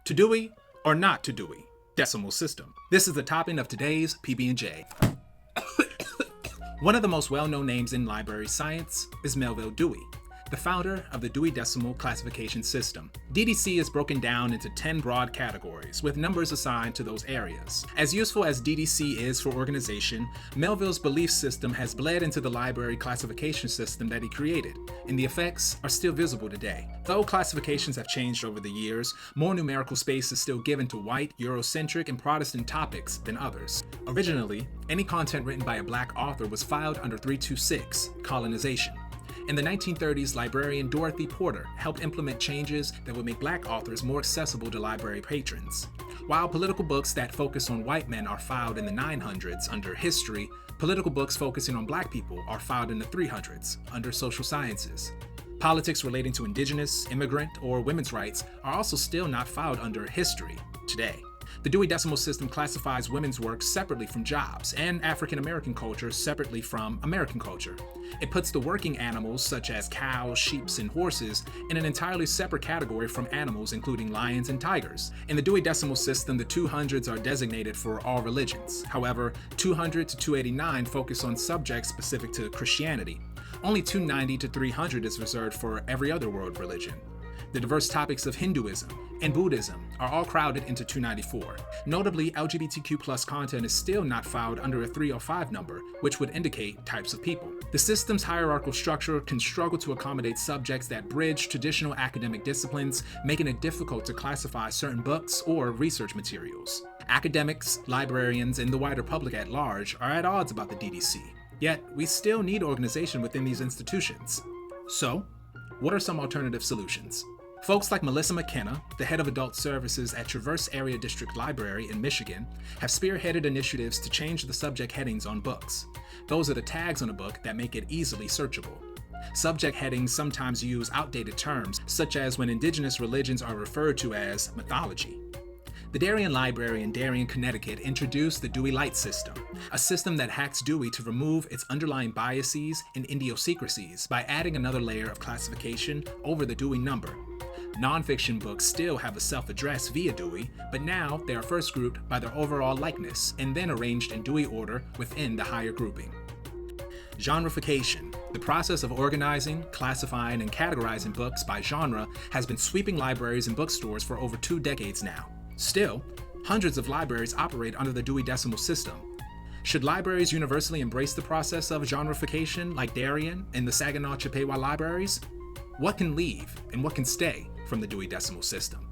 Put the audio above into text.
To Dewey or not to Dewey? Decimal system. This is the topic of today's PB&J. One of the most well-known names in library science is Melville Dewey, the founder of the Dewey Decimal Classification System. DDC is broken down into 10 broad categories, with numbers assigned to those areas. As useful as DDC is for organization, Melville's belief system has bled into the library classification system that he created, and the effects are still visible today. Though classifications have changed over the years, more numerical space is still given to white, Eurocentric, and Protestant topics than others. Originally, any content written by a Black author was filed under 326, colonization. In the 1930s, librarian Dorothy Porter helped implement changes that would make Black authors more accessible to library patrons. While political books that focus on white men are filed in the 900s under history, political books focusing on Black people are filed in the 300s under social sciences. Politics relating to indigenous, immigrant, or women's rights are also still not filed under history today. The Dewey Decimal System classifies women's work separately from jobs, and African American culture separately from American culture. It puts the working animals, such as cows, sheep, and horses, in an entirely separate category from animals including lions and tigers. In the Dewey Decimal System, the 200s are designated for all religions. However, 200 to 289 focus on subjects specific to Christianity. Only 290 to 300 is reserved for every other world religion. The diverse topics of Hinduism and Buddhism are all crowded into 294. Notably, LGBTQ+ content is still not filed under a 305 number, which would indicate types of people. The system's hierarchical structure can struggle to accommodate subjects that bridge traditional academic disciplines, making it difficult to classify certain books or research materials. Academics, librarians, and the wider public at large are at odds about the DDC. Yet, we still need organization within these institutions. So, what are some alternative solutions? Folks like Melissa McKenna, the head of adult services at Traverse Area District Library in Michigan, have spearheaded initiatives to change the subject headings on books. Those are the tags on a book that make it easily searchable. Subject headings sometimes use outdated terms, such as when indigenous religions are referred to as mythology. The Darien Library in Darien, Connecticut introduced the Dewey Light System, a system that hacks Dewey to remove its underlying biases and idiosyncrasies by adding another layer of classification over the Dewey number. Nonfiction books still have a self-address via Dewey, but now they are first grouped by their overall likeness and then arranged in Dewey order within the higher grouping. Genreification, the process of organizing, classifying, and categorizing books by genre, has been sweeping libraries and bookstores for over 2 decades now. Still, hundreds of libraries operate under the Dewey Decimal System. Should libraries universally embrace the process of genreification like Darien and the Saginaw Chippewa libraries? What can leave and what can stay from the Dewey Decimal System?